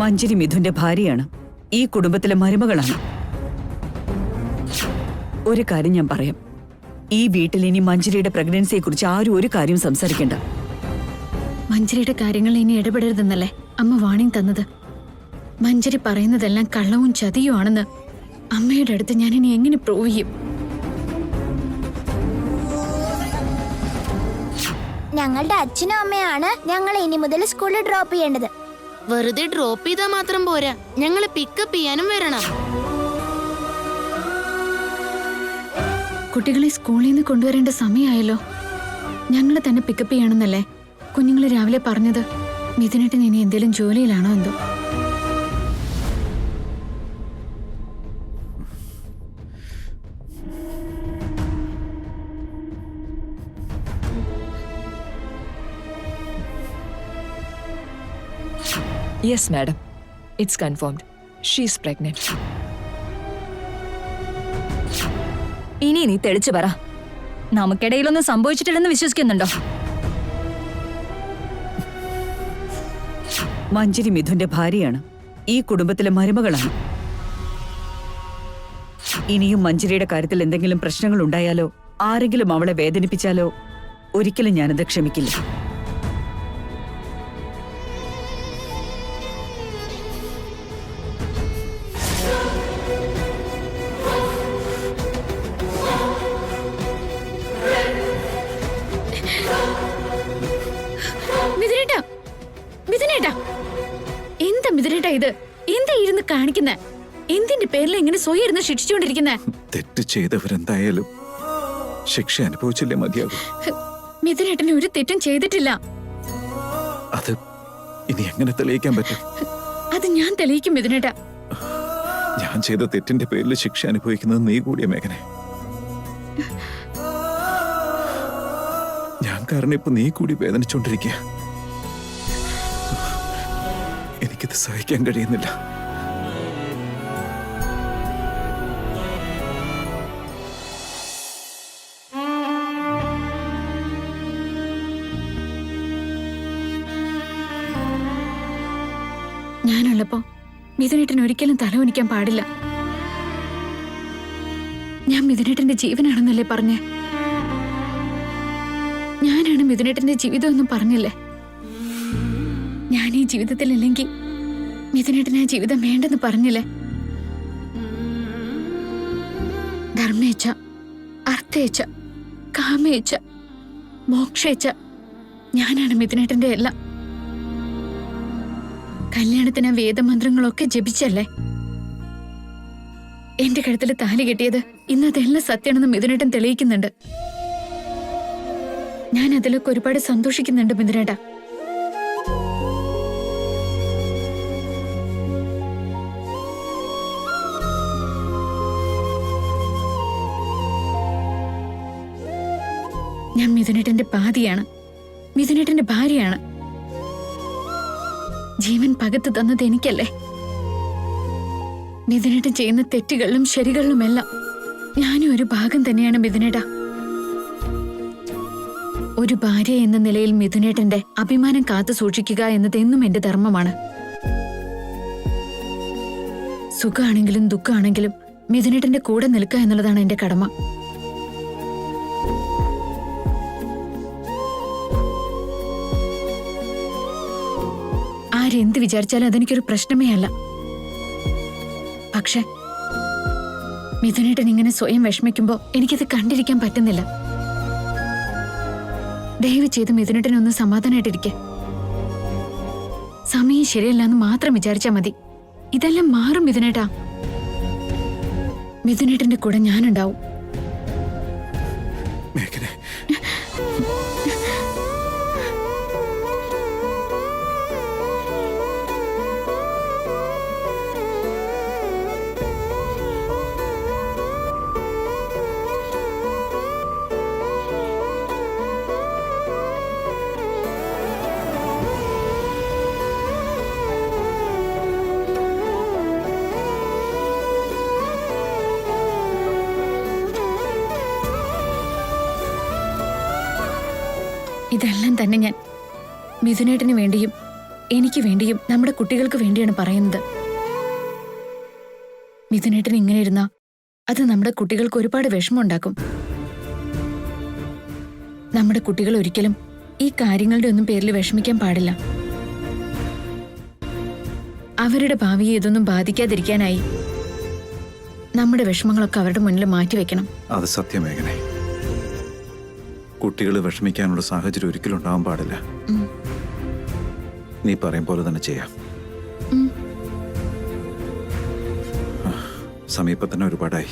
മഞ്ജരി മിഥുന്റെ ഭാര്യയാണ്, ഈ കുടുംബത്തിലെ മരുമകളാണ്. ഒരു കാര്യം ഞാൻ പറയാം, ഈ വീട്ടിൽ ഇനി മഞ്ജരിയുടെ പ്രഗ്നൻസിയെ കുറിച്ച് ആരും ഒരു കാര്യം സംസാരിക്കണ്ട. മഞ്ജരിയുടെ കാര്യങ്ങൾ ഇനി ഇടപെടരുതെന്നല്ലേ അമ്മ വാണിംഗ് തന്നത്. മഞ്ജരി പറയുന്നതെല്ലാം കള്ളവും ചതിയും ആണെന്ന് അമ്മയുടെ അടുത്ത് ഞാൻ ഇനി എങ്ങനെ പ്രൂവ് ചെയ്യും? ഞങ്ങളുടെ അച്ഛനും അമ്മയാണ് ഞങ്ങളെ ഇനി മുതൽ സ്കൂളിൽ ഡ്രോപ്പ് ചെയ്യേണ്ടത്. വെറുതെ ഡ്രോപ്പ് ചെയ്താൽ മാത്രം പോരാ, ഞങ്ങളെ പിക്കപ്പ് ചെയ്യാനും വരണം. കുട്ടികളെ സ്കൂളിൽ നിന്ന് കൊണ്ടുവരേണ്ട സമയമായല്ലോ. ഞങ്ങളെ തന്നെ പിക്കപ്പ് ചെയ്യണമെന്നല്ലേ കുഞ്ഞുങ്ങളെ രാവിലെ പറഞ്ഞത്. മിഥുനേട്ടൻ ഇനി എന്തെങ്കിലും ജോലിയിലാണോ എന്തോ? Yes, madam. It's confirmed. She's pregnant. ഇനി നീ തെളിച്ചു പറ, നമുക്കിടയിലൊന്നും സംഭവിച്ചിട്ടില്ലെന്ന് വിശ്വസിക്കുന്നുണ്ടോ? മഞ്ജരി മിഥുന്റെ ഭാര്യയാണ്, ഈ കുടുംബത്തിലെ മരുമകളാണ്. ഇനിയും മഞ്ജരിയുടെ കാര്യത്തിൽ എന്തെങ്കിലും പ്രശ്നങ്ങൾ ഉണ്ടായാലോ, ആരെങ്കിലും അവളെ വേദനിപ്പിച്ചാലോ ഒരിക്കലും ഞാനത് ക്ഷമിക്കില്ല. എന്താ മിഥുനേട്ടാ ഇത്? എന്താ ഇരുന്ന് കാണിക്കുന്നെ? എന്തിന്റെ പേരിൽ ഇങ്ങനെ സ്വയം ഇരുന്ന് ശിക്ഷിച്ചുകൊണ്ടിരിക്കുന്നെ? തെറ്റ് ചെയ്തവരെന്തായാലും ശിക്ഷ അനുഭവിച്ചില്ലേ മതിയാകും. മിഥുനേട്ടന് ഒരു തെറ്റും ചെയ്തിട്ടില്ല. അത് ഇനി എങ്ങനെ തെളിയിക്കാൻ പറ്റും? അത് ഞാൻ തെളിയിക്കും മിഥുനേട്ടാ. ഞാൻ ചെയ്ത തെറ്റിന്റെ പേരിൽ ശിക്ഷ അനുഭവിക്കുന്നത് നീ കൂടിയ മേഘനെ. ഞാൻ കാരണം ഇപ്പൊ നീ കൂടി വേദനിച്ചോണ്ടിരിക്കുക. എനിക്കിത് സഹിക്കാൻ കഴിയുന്നില്ല. ഞാനുള്ളപ്പോ മിഥുനേട്ടൻ ഒരിക്കലും തലവനിക്കാൻ പാടില്ല. ഞാൻ മിഥുനേട്ടന്റെ ജീവനാണെന്നല്ലേ പറഞ്ഞേ? ഞാനാണ് മിഥുനേട്ടന്റെ ജീവിതം എന്നും പറഞ്ഞില്ലേ? ഞാൻ ഈ ജീവിതത്തിലില്ലെങ്കിൽ മിഥുനേട്ടന് ആ ജീവിതം വേണ്ടെന്ന് പറഞ്ഞില്ലേ? ധർമ്മേച്ഛ, അർത്ഥേച്ഛ, കാമേച്ഛ, മോക്ഷേച്ഛ ഞാനാണ് മിഥുനേട്ടന്റെ എല്ലാം. കല്യാണത്തിന് വേദമന്ത്രങ്ങളൊക്കെ ജപിച്ചല്ലേ എന്റെ കഴുത്തിൽ താലി കെട്ടിയത്. ഇന്ന് അതെല്ലാം സത്യമാണെന്ന് മിഥുനേട്ടൻ തെളിയിക്കുന്നുണ്ട്. ഞാൻ അതിലൊക്കെ ഒരുപാട് സന്തോഷിക്കുന്നുണ്ട് മിഥുനേട്ടാ. ഞാൻ മിഥുനേട്ടന്റെ പാതിയാണ്, മിഥുനേട്ടന്റെ ഭാര്യയാണ്. ജീവൻ പകത്ത് തന്നത് എനിക്കല്ലേ? മിഥുനേട്ടൻ ചെയ്യുന്ന തെറ്റുകളിലും ശരികളിലുമെല്ലാം ഞാനും ഒരു ഭാഗം തന്നെയാണ് മിഥുനേട്ടാ. ഒരു ഭാര്യ എന്ന നിലയിൽ മിഥുനേട്ടന്റെ അഭിമാനം കാത്തു സൂക്ഷിക്കുക എന്നത് എന്നും എന്റെ ധർമ്മമാണ്. സുഖമാണെങ്കിലും ദുഃഖമാണെങ്കിലും മിഥുനേട്ടന്റെ കൂടെ നിൽക്കുക എന്നുള്ളതാണ് എന്റെ കടമ. ആരെന്ത് വിചാരിച്ചാലും അതെനിക്കൊരു പ്രശ്നമേ അല്ല. പക്ഷെ മിഥുനേട്ടൻ ഇങ്ങനെ സ്വയം വിഷമിക്കുമ്പോ എനിക്കത് കണ്ടിരിക്കാൻ പറ്റുന്നില്ല. ദയവ് ചെയ്ത് മിഥുനേട്ടനൊന്ന് സമാധാനമായിട്ടിരിക്കെ. സമയം ശരിയല്ല എന്ന് മാത്രം വിചാരിച്ചാ മതി. ഇതെല്ലാം മാറും മിഥുനേട്ടാ. മിഥുനേട്ടന്റെ കൂടെ ഞാനുണ്ടാവും. മേഘനെ, ഇതെല്ലാം തന്നെ ഞാൻ മിഥുനേട്ടന് വേണ്ടിയും എനിക്ക് വേണ്ടിയും നമ്മുടെ കുട്ടികൾക്ക് വേണ്ടിയാണ് പറയുന്നത്. മിഥുനേട്ടൻ ഇങ്ങനെ ഇരുന്നാ അത് നമ്മുടെ കുട്ടികൾക്ക് ഒരുപാട് വിഷമമുണ്ടാക്കും. നമ്മുടെ കുട്ടികൾ ഒരിക്കലും ഈ കാര്യങ്ങളുടെ ഒന്നും പേരിൽ വിഷമിക്കാൻ പാടില്ല. അവരുടെ ഭാവിയെ ഇതൊന്നും ബാധിക്കാതിരിക്കാനായി നമ്മുടെ വിഷമങ്ങളൊക്കെ അവരുടെ മുന്നിൽ മാറ്റിവെക്കണം. അത് സത്യമേഘനെ. കുട്ടികൾ വിഷമിക്കാനുള്ള സാഹചര്യം ഒരിക്കലും ഉണ്ടാവാൻ പാടില്ല. നീ പറയും പോലെ തന്നെ ചെയ്യാം. സമീപം തന്നെ ഒരുപാടായി.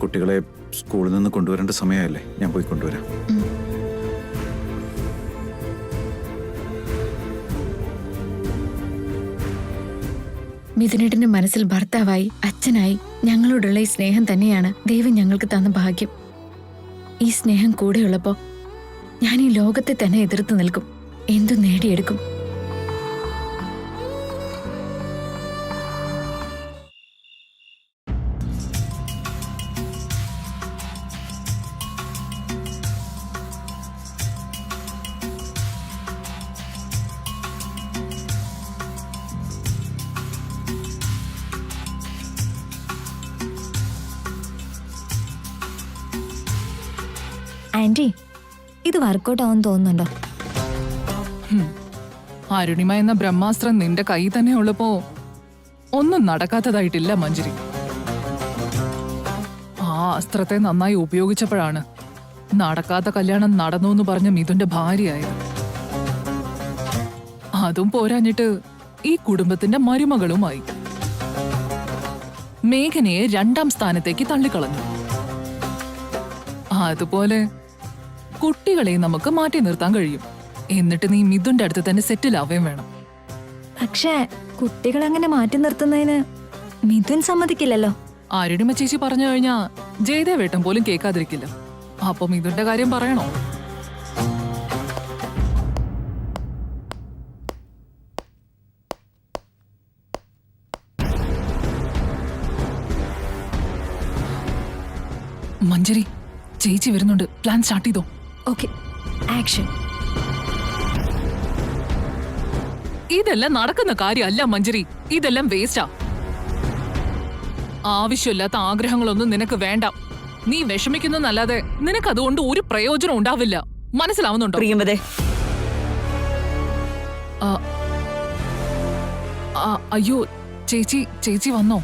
കുട്ടികളെ സ്കൂളിൽ നിന്ന് കൊണ്ടുവരേണ്ട സമയമല്ലേ? ഞാൻ പോയി കൊണ്ടുവരാം. മിഥുനേട്ടന്റെ മനസ്സിൽ ഭർത്താവായി അച്ഛനായി ഞങ്ങളോടുള്ള ഈ സ്നേഹം തന്നെയാണ് ദൈവം ഞങ്ങൾക്ക് തന്ന ഭാഗ്യം. ഈ സ്നേഹം കൂടെയുള്ളപ്പോ ഞാൻ ഈ ലോകത്തെ തന്നെ എതിർത്ത് നിൽക്കും, എന്തു നേടിയെടുക്കും. ആന്റി, ഇത് വർക്കൗട്ട് ആവും തോന്നുന്നുണ്ടോ? അരുണിമ എന്ന ബ്രഹ്മാസ്ത്രം നിന്റെ കൈ തന്നെ ഉള്ളപ്പോ ഒന്നും നടക്കാത്തതായിട്ടില്ല മഞ്ജരി. ആ അസ്ത്രത്തെ നന്നായി ഉപയോഗിച്ചപ്പോഴാണ് നടക്കാത്ത കല്യാണം നടന്നു എന്ന് പറഞ്ഞ മിഥുന്റെ ഭാര്യയായത്. അതും പോരാഞ്ഞിട്ട് ഈ കുടുംബത്തിന്റെ മരുമകളുമായി മേഘനയെ 2ാം സ്ഥാനത്തേക്ക് തള്ളിക്കളഞ്ഞു. അതുപോലെ കുട്ടികളെ നമുക്ക് മാറ്റി നിർത്താൻ കഴിയും. എന്നിട്ട് നീ മിഥുന്റെ അടുത്ത് തന്നെ സെറ്റിൽ ആവുകയും വേണം. പക്ഷേ കുട്ടികൾ അങ്ങനെ മാറ്റി നിർത്തുന്നതിന് മിഥുൻ സമ്മതിക്കില്ലല്ലോ. അരുണിമ ചേച്ചി പറഞ്ഞു കഴിഞ്ഞാ ജയദേവേട്ടൻ പോലും കേൾക്കാതിരിക്കില്ല. അപ്പൊ മിഥുന്റെ കാര്യം പറയണോ? മഞ്ജരി, ചേച്ചി വരുന്നുണ്ട്. പ്ലാൻ സ്റ്റാർട്ട് ചെയ്തോ? Okay, action. ഇതെല്ലാം നടക്കുന്ന കാര്യമല്ല മഞ്ജരി. ഇതെല്ലാം വേസ്റ്റാ. ആവശ്യമില്ലാത്ത ആഗ്രഹങ്ങളൊന്നും നിനക്ക് വേണ്ട. നീ വിഷമിക്കുന്നല്ലാതെ നിനക്ക് അതുകൊണ്ട് ഒരു പ്രയോജനം ഉണ്ടാവില്ല. മനസ്സിലാവുന്നുണ്ടോ? പ്രിയമതേ, അയ്യോ ചേച്ചി, ചേച്ചി വന്നോ?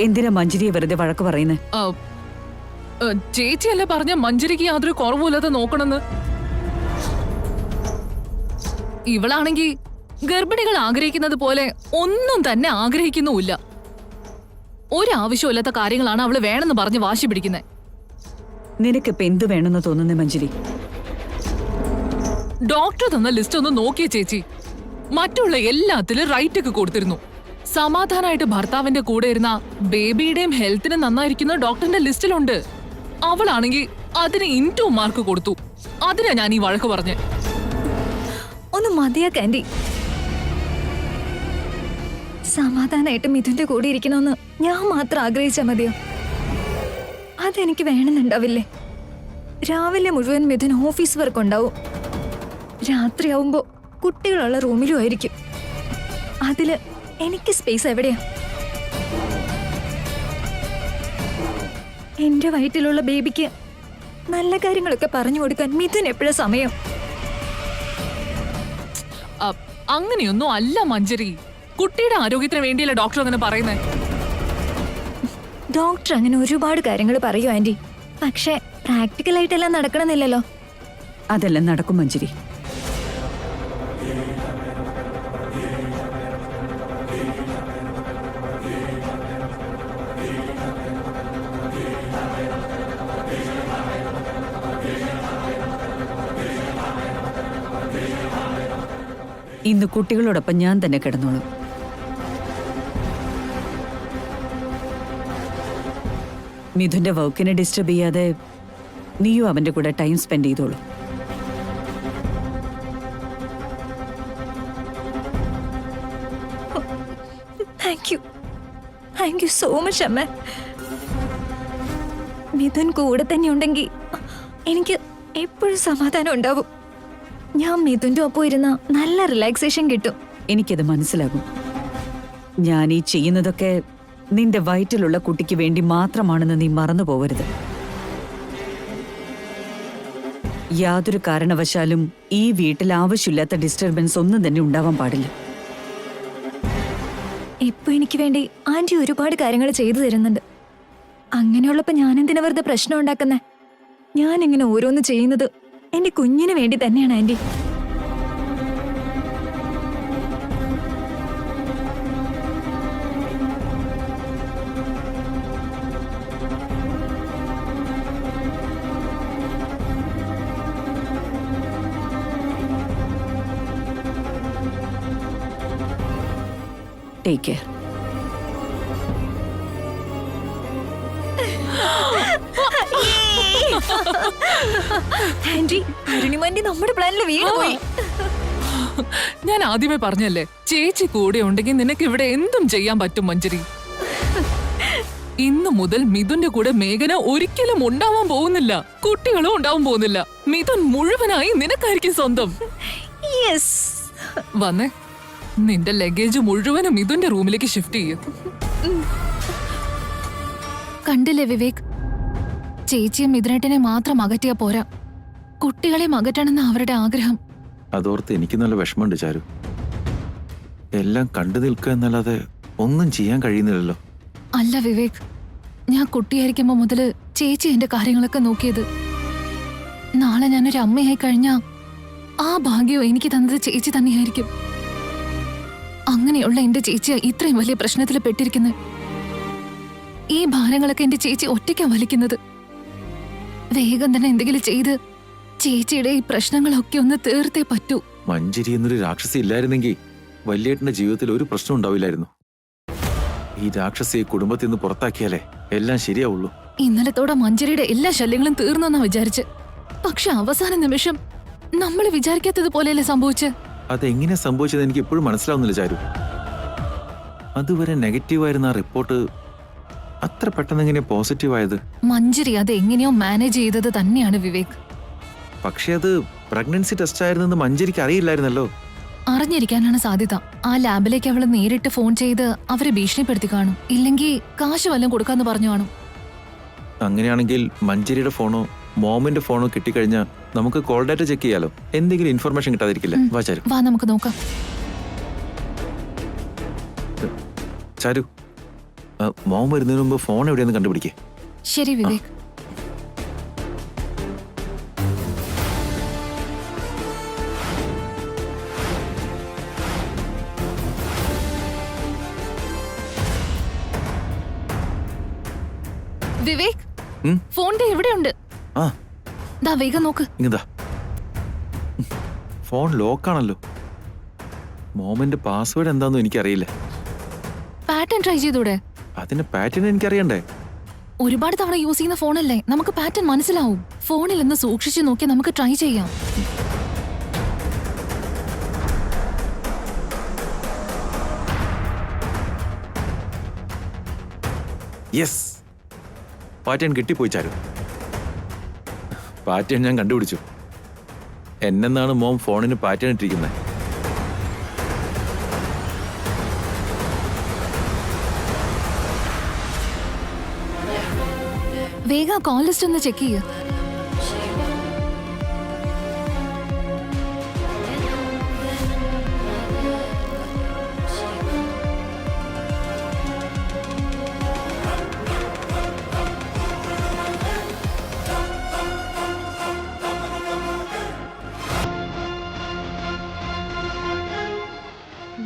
എന്തിനാ മഞ്ജരിയെ വെറുതെ വഴക്ക് പറയുന്നേ? ചേച്ചിയല്ലേ പറഞ്ഞ മഞ്ജരിക്ക് യാതൊരു കുറവുമില്ലാതെ നോക്കണമെന്ന്. ഇവളാണെങ്കി ഗർഭിണികൾ ആഗ്രഹിക്കുന്നത് പോലെ ഒന്നും തന്നെ ആഗ്രഹിക്കുന്നുമില്ല. ഒരാവശ്യമില്ലാത്ത കാര്യങ്ങളാണ് അവള് വേണമെന്ന് പറഞ്ഞ് വാശി പിടിക്കുന്നത്. നിനക്കിപ്പോ എന്ത് വേണമെന്ന് തോന്നുന്നേ മഞ്ജരി? ഡോക്ടർ തന്ന ലിസ്റ്റ് ഒന്ന് നോക്കിയ ചേച്ചി. മറ്റുള്ള എല്ലാത്തിലും റൈറ്റ് ഒക്കെ കൊടുത്തിരുന്നു. സമാധാനമായിട്ട് ഭർത്താവിന്റെ കൂടെ ഇരുന്ന ബേബിയുടെയും ഹെൽത്തിന് നന്നായിരിക്കുന്ന ഡോക്ടറിന്റെ ലിസ്റ്റിലുണ്ട്. അവളാണെങ്കിൽ അതിന് ഇൻടു മാർക്ക് കൊടുത്തു. അതിനാ ഞാൻ ഈ വഴക്ക് പറഞ്ഞ്. ഒന്ന് മതിയാക്ക ആന്റി. സമാധാനായിട്ട് മിഥുന്റെ കൂടെ ഇരിക്കണമെന്ന് ഞാൻ മാത്രം ആഗ്രഹിച്ചാ മതിയോ? അതെനിക്ക് വേണമെന്നുണ്ടാവില്ലേ? രാവിലെ മുഴുവൻ മിഥുൻ ഓഫീസ് വർക്ക് ഉണ്ടാവും. രാത്രിയാവുമ്പോ കുട്ടികളുള്ള റൂമിലും ആയിരിക്കും. അതില് എനിക്ക് സ്പേസ് എവിടെയാ? എന്റെ വയറ്റിലുള്ള ബേബിക്ക് നല്ല കാര്യങ്ങളൊക്കെ പറഞ്ഞു കൊടുക്കാൻ മിഥുൻ എപ്പോഴാ സമയം? അങ്ങനെയൊന്നും അല്ല മഞ്ജരി. കുട്ടിയുടെ ആരോഗ്യത്തിന് വേണ്ടിയല്ല ഡോക്ടർ അങ്ങനെ പറയുന്നത്. ഡോക്ടർ അങ്ങനെ ഒരുപാട് കാര്യങ്ങൾ പറയൂ ആന്റി. പക്ഷെ പ്രാക്ടിക്കലായിട്ടെല്ലാം നടക്കണമെന്നില്ലല്ലോ. അതെല്ലാം നടക്കും മഞ്ജരി. ഇന്ന് കുട്ടികളോടൊപ്പം ഞാൻ തന്നെ കിടന്നോളൂ. മിഥുന്റെ വർക്കിനെ ഡിസ്റ്റർബ് ചെയ്യാതെ നീയും അവന്റെ കൂടെ ടൈം സ്പെൻഡ് ചെയ്തോളൂ. താങ്ക് യു സോ മച്ച് അമ്മ. മിഥുൻ കൂടെ തന്നെ ഉണ്ടെങ്കിൽ എനിക്ക് എപ്പോഴും സമാധാനം ഉണ്ടാവും. ഞാൻ മിഥുന്റെ ഒപ്പം ഇരുന്ന നല്ല റിലാക്സേഷൻ കിട്ടും. എനിക്കത് മനസ്സിലാകും. ഞാൻ ഈ ചെയ്യുന്നതൊക്കെ നിന്റെ വയറ്റിലുള്ള കുട്ടിക്ക് വേണ്ടി മാത്രമാണെന്ന് നീ മറന്നു പോവരുത്. യാതൊരു കാരണവശാലും ഈ വീട്ടിൽ ആവശ്യമില്ലാത്ത ഡിസ്റ്റർബൻസ് ഒന്നും തന്നെ ഉണ്ടാവാൻ പാടില്ല. ഇപ്പൊ എനിക്ക് വേണ്ടി ആന്റി ഒരുപാട് കാര്യങ്ങൾ ചെയ്തു തരുന്നുണ്ട്. അങ്ങനെയുള്ളപ്പോ ഞാൻ എന്തിനാ വെറുതെ പ്രശ്നം ഉണ്ടാക്കുന്നേ? ഞാൻ ഇങ്ങനെ ഓരോന്ന് ചെയ്യുന്നത് എന്റെ കുഞ്ഞിന് വേണ്ടി തന്നെയാണ് ആന്റി. Take care. ആന്റി, അരുണിമാന്റി നമ്മുടെ പ്ലാനിൽ വീണ് പോയി. ഞാൻ ആദ്യമേ പറഞ്ഞല്ലേ, ചേച്ചി കൂടെ ഉണ്ടെങ്കിൽ നിനക്ക് ഇവിടെ എന്തും ചെയ്യാൻ പറ്റും മഞ്ജരി. ഇന്നു മുതൽ മിഥുന്റെ കൂടെ മേഘന ഒരിക്കലും ഉണ്ടാവാൻ പോകുന്നില്ല. കുട്ടികളും ഉണ്ടാവാൻ പോകുന്നില്ല. മിഥുൻ മുഴുവനായി നിനക്കായിരിക്കും സ്വന്തം. യെസ്. വന്നേ, നിന്റെ ലഗേജ് മുഴുവനും മിഥുന്റെ റൂമിലേക്ക് ഷിഫ്റ്റ് ചെയ്യും. കണ്ടില്ലേ വിവേക്, ചേച്ചിയും മിഥുനേട്ടനെ മാത്രം അകറ്റിയാ പോരാ, കുട്ടികളെ അകറ്റണമെന്ന് അവരുടെ ആഗ്രഹം. അതോർത്ത് എനിക്ക് നല്ല വിഷമമുണ്ട് ചാരു. എല്ലാം കണ്ടു നിൽക്കുക എന്നല്ലാതെ ഒന്നും ചെയ്യാൻ കഴിയുന്നില്ലല്ലോ. അല്ല വിവേക്, ഞാൻ കുട്ടിയായിരിക്കുമ്പോ മുതല് ചേച്ചി എന്റെ കാര്യങ്ങളൊക്കെ നോക്കിയത്. നാളെ ഞാനൊരു അമ്മയായി കഴിഞ്ഞാ ആ ഭാഗ്യവും എനിക്ക് തന്നത് ചേച്ചി തന്നെയായിരിക്കും. അങ്ങനെയുള്ള എന്റെ ചേച്ചി ഇത്രയും വലിയ പ്രശ്നത്തിൽ പെട്ടിരിക്കുന്നത്. ഈ ഭാരങ്ങളൊക്കെ എന്റെ ചേച്ചി ഒറ്റയ്ക്കാ വലിക്കുന്നത്. വേഗം തന്നെ എന്തെങ്കിലും ചെയ്ത് ചേച്ചിയുടെ ഈ പ്രശ്നങ്ങളൊക്കെ ഒന്ന് തീർത്തേ പറ്റൂ. മഞ്ജരി എന്നൊരു രാക്ഷസി ഇല്ലായിരുന്നെങ്കിൽ വല്യേട്ടന്റെ ജീവിതത്തിൽ ഒരു പ്രശ്നം ഉണ്ടാവില്ലായിരുന്നു. ഈ രാക്ഷസിയെ കുടുംബത്തിൽ നിന്ന് പുറത്താക്കിയാലേ എല്ലാം ശരിയാവുള്ളൂ. ഇന്നലത്തോടെ മഞ്ജരിയുടെ എല്ലാ ശല്യങ്ങളും തീർന്നെന്നാ വിചാരിച്ച്. പക്ഷെ അവസാന നിമിഷം നമ്മൾ വിചാരിക്കാത്തതുപോലെയല്ലേ സംഭവിച്ച്. അതെങ്ങനെ സംഭവിച്ചത് എനിക്ക് ഇപ്പോഴും മനസ്സിലാവുന്നില്ല ചാരു. അതുവരെ നെഗറ്റീവായിരുന്ന ആ റിപ്പോർട്ട് അത്ര പെട്ടെന്ന് എങ്ങനെ പോസിറ്റീവായത്? മഞ്ജരി അത് എങ്ങനെയോ മാനേജ് ചെയ്തത് തന്നെയാണ് വിവേക്. പക്ഷെ അത് പ്രഗ്നൻസി ടെസ്റ്റ് ആയിരുന്നെന്ന് മഞ്ജരിക്ക് അറിയില്ലായിരുന്നല്ലോ. അറിഞ്ഞിരിക്കാനാണ് സാധ്യത. ആ ലാബിലേക്ക് അവള് നേരിട്ട് ഫോൺ ചെയ്ത് അവരെ ഭീഷണിപ്പെടുത്തി കാണും. ഇല്ലെങ്കിൽ കാശ് വല്ലതും കൊടുക്കാന്ന് പറഞ്ഞു കാണും. അങ്ങനെയാണെങ്കിൽ മഞ്ജരിയുടെ ഫോണോ മോമിന്റെ ഫോണോ കിട്ടിക്കഴിഞ്ഞാൽ നമുക്ക് കോൾ ഡാറ്റ ചെക്ക് ചെയ്യാലോ. എന്തെങ്കിലും ഇൻഫർമേഷൻ കിട്ടാതിരിക്കില്ല. വാ ചാരു. വാ നമുക്ക് നോക്കാം. ചാരു, മോം വരുന്നതിന് മുമ്പ് ഫോൺ എവിടെയെന്ന് കണ്ടുപിടിക്കേ. ശരി വിവേക്. വിവേക്, ഫോണിന്റെ എവിടെയുണ്ട്? ആ, ദാ വേഗം നോക്ക്. ഇങ്ങതാ. ഫോൺ ലോക്കാണല്ലോ. മോമിന്റെ പാസ്വേഡ് എന്താണെന്നും എനിക്കറിയില്ല. പാറ്റേൺ ട്രൈ ചെയ്തൂടെ? അതിന്റെ പാറ്റേൺ എനിക്കറിയണ്ടേ. ഒരുപാട് തവണ യൂസ് ചെയ്യുന്ന ഫോണല്ലേ, നമുക്ക് പാറ്റേൺ മനസ്സിലാവും. ഫോണിൽ ഒന്ന് സൂക്ഷിച്ചു നോക്കി നമുക്ക് ട്രൈ ചെയ്യാം. യെസ്, പാറ്റേൺ കിട്ടിപ്പോയി ചാരു. പാറ്റേൺ ഞാൻ കണ്ടുപിടിച്ചു. എന്നെന്നാണ് മോം ഫോണിന് പാറ്റേൺ ഇട്ടിരിക്കുന്നത്. വേഗം കോൾ ലിസ്റ്റ് ഒന്ന് ചെക്ക് ചെയ്യ.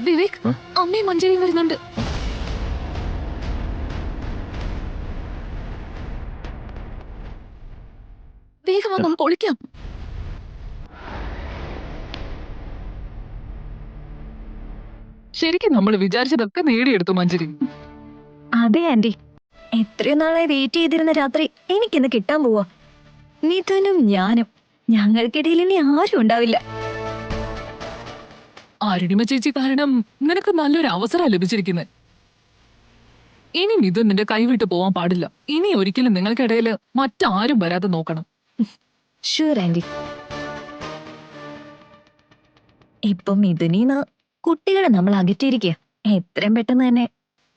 വിവേക്, അമ്മയും മഞ്ജരിയും വരുന്നുണ്ട്. വേഗം വന്ന് നമുക്ക് ഒളിക്കാം. ശരിക്കും നമ്മൾ വിചാരിച്ചതൊക്കെ നേടിയെടുത്തു മഞ്ജരി. അതെ ആന്റി, എത്രയോ നാളായി വെയിറ്റ് ചെയ്തിരുന്ന രാത്രി എനിക്കിന്ന് കിട്ടാൻ പോവാ. മിഥുനും ഞാനും, ഞങ്ങൾക്കിടയിൽ ഇനി ആരും ഉണ്ടാവില്ല. അരുണിമ ചേച്ചി കാരണം നിനക്ക് നല്ലൊരു അവസരം ലഭിച്ചിരിക്കുന്നത്. ഇനി മിഥുൻ നിന്റെ കൈവിട്ട് പോവാൻ പാടില്ല. ഇനി ഒരിക്കലും നിങ്ങൾക്കിടയിൽ മറ്റാരും വരാതെ നോക്കണം. Sure aunty. ഇപ്പൊ മിഥുനീന്ന് കുട്ടികളെ നമ്മൾ അകറ്റിയിരിക്കുക. എത്രയും പെട്ടെന്ന് തന്നെ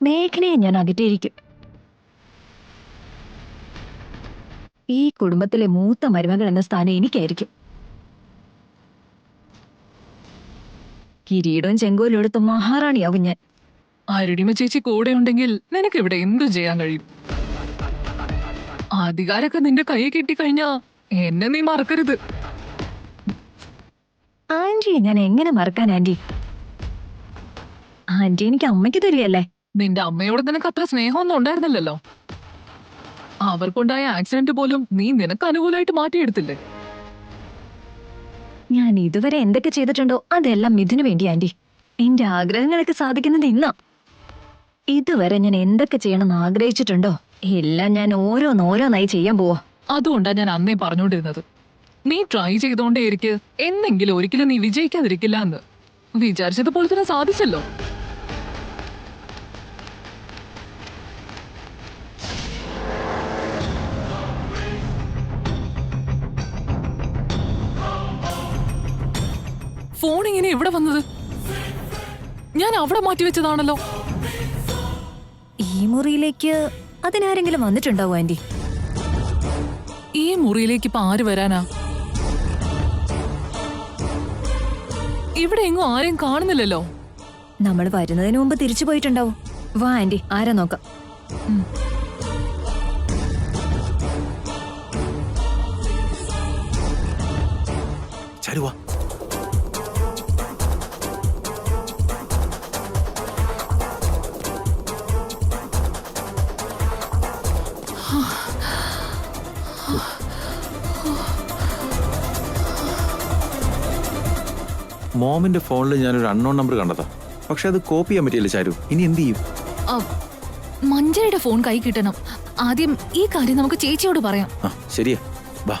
മേഘനയെ ഞാൻ അകറ്റിയിരിക്കും. ഈ കുടുംബത്തിലെ മൂത്ത മരുമകൾ എന്ന സ്ഥാനം എനിക്കായിരിക്കും. കിരീടവും ചെങ്കോലും എടുത്ത് മഹാറാണിയാകും ഞാൻ. അരുണിമ ചേച്ചി കൂടെ ഉണ്ടെങ്കിൽ നിനക്ക് ഇവിടെ എന്തും ചെയ്യാൻ കഴിയും. അധികാരമൊക്കെ നിന്റെ കൈ കിട്ടിക്കഴിഞ്ഞാ എന്നെ നീ മറക്കരുത്. ആന്റിയെ ഞാൻ എങ്ങനെ മറക്കാൻ ആന്റി? ആന്റി എനിക്ക് അമ്മയ്ക്ക് തരികയല്ലേ? നിന്റെ അമ്മയോട് നിനക്ക് അത്ര സ്നേഹമൊന്നും ഉണ്ടായിരുന്നില്ലല്ലോ. അവർക്കുണ്ടായ ആക്സിഡന്റ് പോലും നീ നിനക്ക് അനുകൂലമായിട്ട് മാറ്റിയെടുത്തില്ലേ? ഞാൻ ഇതുവരെ എന്തൊക്കെ ചെയ്തിട്ടുണ്ടോ അതെല്ലാം മിഥുന് വേണ്ടി ആന്റി. എന്റെ ആഗ്രഹങ്ങളൊക്കെ സാധിക്കുന്നത് ഇന്നാ. ഇതുവരെ ഞാൻ എന്തൊക്കെ ചെയ്യണമെന്ന് ആഗ്രഹിച്ചിട്ടുണ്ടോ എല്ലാം ഞാൻ ഓരോന്നോരോന്നായി ചെയ്യാൻ പോവാ. അതുകൊണ്ടാ ഞാൻ അന്നേ പറഞ്ഞുകൊണ്ടിരുന്നത്, നീ ട്രൈ ചെയ്തോണ്ടേയിരിക്ക്, എന്നെങ്കിലും ഒരിക്കലും നീ വിജയിക്കാതിരിക്കില്ല എന്ന്. വിചാരിച്ചതുപോലെ തന്നെ സാധിച്ചല്ലോ. ഫോൺ ഇങ്ങനെ എവിടെ വന്നത്? ഞാൻ അവിടെ മാറ്റിവെച്ചതാണല്ലോ. ഈ മുറിയിലേക്ക് അതിനാരെങ്കിലും വന്നിട്ടുണ്ടാവോ ആന്റി? ഈ മുറിയിലേക്ക് ഇപ്പൊ ആര് വരാനാ? ഇവിടെ എങ്ങും ആരെയും കാണുന്നില്ലല്ലോ. നമ്മൾ വരുന്നതിന് മുമ്പ് തിരിച്ചു പോയിട്ടുണ്ടാവും. വാ ആന്റി, ആരാ നോക്കാം. ചരുവാ. മോമിന്റെ ഫോണിൽ ഞാനൊരു അൺനോൺ നമ്പർ കണ്ടതാ. പക്ഷെ അത് കോപ്പി ചെയ്യാൻ പറ്റിയില്ല ചാരു. ഇനി എന്ത് ചെയ്യും? മഞ്ജരിയുടെ ഫോൺ കൈ കിട്ടണം. ആദ്യം ഈ കാര്യം നമുക്ക് ചേച്ചിയോട് പറയാം. ശരിയാ, വാ.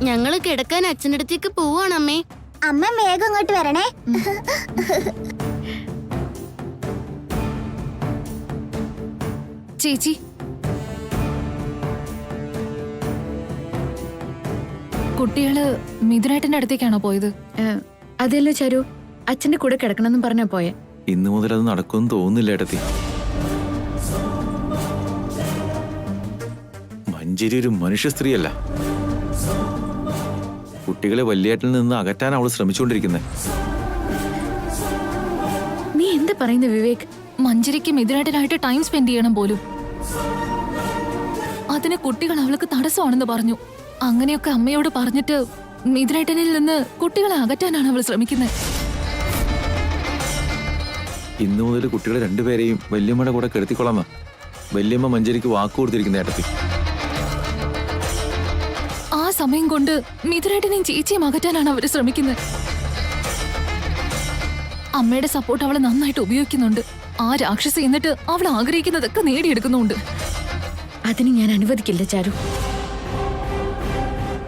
ഞങ്ങള് കിടക്കാൻ അച്ഛൻ്റെ അടുത്തേക്ക് പോവാണ് അമ്മേ. അമ്മ വേഗം ഇങ്ങോട്ട് വരണേ. ചേച്ചി, കുട്ടികള് മിഥുനേട്ടന്റെ അടുത്തേക്കാണോ പോയത്? അതല്ലോ ചരു, അച്ഛന്റെ കൂടെ കിടക്കണമെന്നും പറഞ്ഞാ പോയെ. ഇന്നു മുതൽ അത് നടക്കുമെന്ന് തോന്നുന്നില്ല ഏട്ടത്തി. മഞ്ജരി ഒരു മനുഷ്യ സ്ത്രീയല്ല. കുട്ടികളെ വല്യേട്ടനിൽ നിന്ന് അകറ്റാൻ അവൾ ശ്രമിച്ചുകൊണ്ടിരിക്കുന്നത്. നീ എന്താ പറയുന്നത് വിവേക്? മഞ്ജരിക്ക് മിഥുനേട്ടനായിട്ട് ടൈം സ്പെൻഡ് ചെയ്യണം പോലും. അതിന് കുട്ടികൾ അവൾക്ക് തടസ്സമാണെന്ന് പറഞ്ഞു. അങ്ങനെയൊക്കെ അമ്മയോട് പറഞ്ഞിട്ട് മിഥുനേട്ടനിൽ നിന്ന് കുട്ടികളെ അകറ്റാനാണ് അവൾ ശ്രമിക്കുന്നത്. ഇന്നു മുതൽ കുട്ടികളെ രണ്ടുപേരെയും വല്യമ്മയുടെ കൂടെ കിടത്തിക്കൊള്ളാമെന്ന് വല്യമ്മ മഞ്ജരിക്ക് വാക്കു കൊടുത്തിരിക്കുന്ന ഏട്ടത്തി. ആ സമയം കൊണ്ട് മിഥുനേട്ടനെയും ചേച്ചിയും അകറ്റാനാണ് അവര് ശ്രമിക്കുന്നത്. അമ്മയുടെ സപ്പോർട്ട് അവളെ നന്നായിട്ട് ഉപയോഗിക്കുന്നുണ്ട്. ആ രാക്ഷസി എന്നിട്ട് അവൾ ആഗ്രഹിക്കുന്നതൊക്കെ നേടിയെടുക്കുന്നുണ്ട്. അതിന് ഞാൻ അനുവദിക്കില്ല ചാരു.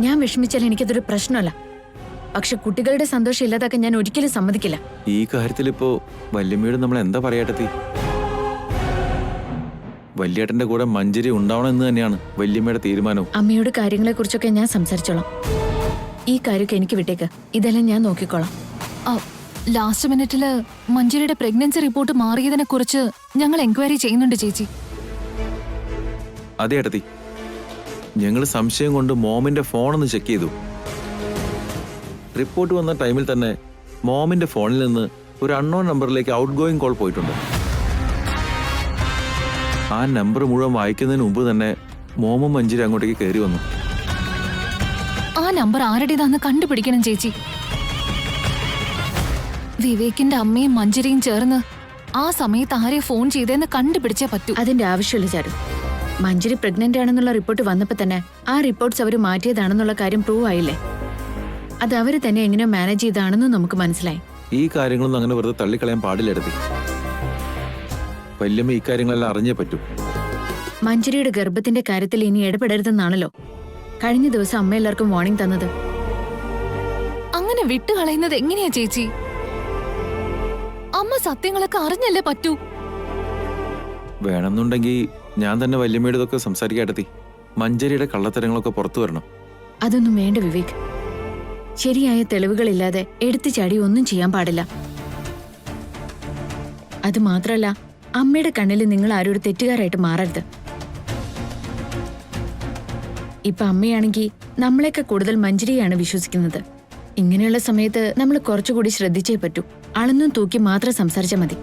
ഞാൻ വിഷമിച്ചാൽ എനിക്കതൊരു പ്രശ്നമല്ല. പക്ഷെ കുട്ടികളുടെ സന്തോഷം ഇല്ലാതാക്കാൻ ഞാൻ ഒരിക്കലും സമ്മതിക്കില്ല. ഈ കാര്യത്തിൽ ഇപ്പോ വല്യമ്മയോട് നമ്മൾ എന്താ പറയട്ടത്തി? വല്യേട്ടന്റെ കൂടെ മഞ്ജരി ഉണ്ടാവണം എന്ന് തന്നെയാണ് വല്യമ്മയുടെ തീരുമാനവും. അമ്മയോട് കാര്യങ്ങളെ കുറിച്ചൊക്കെ ഞാൻ സംസാരിച്ചോളാം. ഈ കാര്യമൊക്കെ എനിക്ക് വിട്ടേക്ക്. ഇതെല്ലാം ഞാൻ നോക്കിക്കോളാം. ലാസ്റ്റ് മിനിറ്റില് മഞ്ജരിയുടെ പ്രഗ്നൻസി റിപ്പോർട്ട് മാറിയതിനെ കുറിച്ച് ഞങ്ങൾ എൻക്വയറി ചെയ്യുന്നുണ്ട് ചേച്ചി. അതെ ഏട്ടത്തി, ഞങ്ങൾ സംശയം കൊണ്ട് മോമിന്റെ ഫോണൊന്ന് ചെക്ക് ചെയ്തു. റിപ്പോർട്ട് വന്ന ടൈമിൽ തന്നെ മോമിന്റെ ഫോണിൽ നിന്ന് ഒരു അൺനോൺ നമ്പറിലേക്ക് ഔട്ട് ഗോയിങ് കോൾ പോയിട്ടുണ്ട്. ആ നമ്പർ മുഴുവൻ വായിക്കുന്നതിന് മുമ്പ് തന്നെ മോമും മഞ്ജരി അങ്ങോട്ടേക്ക് കയറി വന്നു. ആ നമ്പർ ആരുടേതാന്ന് കണ്ടുപിടിക്കണം ചേച്ചി. വിവേകിന്റെ അമ്മയും മഞ്ജരിയും ചേർന്ന് ആ സമയത്ത് ആരെ ഫോൺ ചെയ്തേന്ന് കണ്ടുപിടിച്ചേ പറ്റൂ. അതിന്റെ ആവശ്യമില്ല ചാരു. മഞ്ജരി പ്രഗ്നന്റ് ആണെന്നുള്ള റിപ്പോർട്ട് വന്നപ്പോ തന്നെ ആ റിപ്പോർട്ട്സ് അവർ മാറ്റിയതാണെന്നുള്ള കാര്യം പ്രൂവ് ആയില്ലേ? അത് അവര് തന്നെ എങ്ങനെയോ മാനേജ് ചെയ്താണെന്നും നമുക്ക് മനസ്സിലായി. ഈ കാര്യങ്ങളൊന്നും അങ്ങനെ വെറുതെ തള്ളിക്കളയാൻ പാടില്ലെടുത്തി. വല്യമ്മ ഈ കാര്യങ്ങളെല്ലാം അറിഞ്ഞേ പറ്റൂ. മഞ്ജരിയുടെ ഗർഭത്തിന്റെ കാര്യത്തിൽ ഇനി ഇടപെടരുതെന്നാണല്ലോ കഴിഞ്ഞ ദിവസം അമ്മ എല്ലാവർക്കും വാർണിംഗ് തന്നത്. അങ്ങനെ വിട്ടുകളയുന്നത് എങ്ങനെയാ ചേച്ചി? അമ്മ സത്യങ്ങളൊക്കെ അറിഞ്ഞല്ലേ പറ്റൂ. വേണമെന്നുണ്ടെങ്കിൽ ഞാൻ തന്നെ വല്യമ്മയുടെ ഇതൊക്കെ സംസാരിക്കാട്ടെത്തി. മഞ്ജരിയുടെ കള്ളത്തരങ്ങളൊക്കെ പുറത്തു വരണം. അതൊന്നും വേണ്ട വിവേക്. ശരിയായ തെളിവുകളില്ലാതെ എടുത്തു ചാടി ഒന്നും ചെയ്യാൻ പാടില്ല. അത് മാത്രല്ല, അമ്മയുടെ കണ്ണിൽ നിങ്ങൾ ആരും ഒരു തെറ്റുകാരായിട്ട് മാറരുത്. ഇപ്പൊ അമ്മയാണെങ്കിൽ നമ്മളെയൊക്കെ കൂടുതൽ മഞ്ജരിയാണ് വിശ്വസിക്കുന്നത്. ഇങ്ങനെയുള്ള സമയത്ത് നമ്മൾ കുറച്ചുകൂടി ശ്രദ്ധിച്ചേ പറ്റൂ. അളന്നും തൂക്കി മാത്രം സംസാരിച്ചാൽ മതി.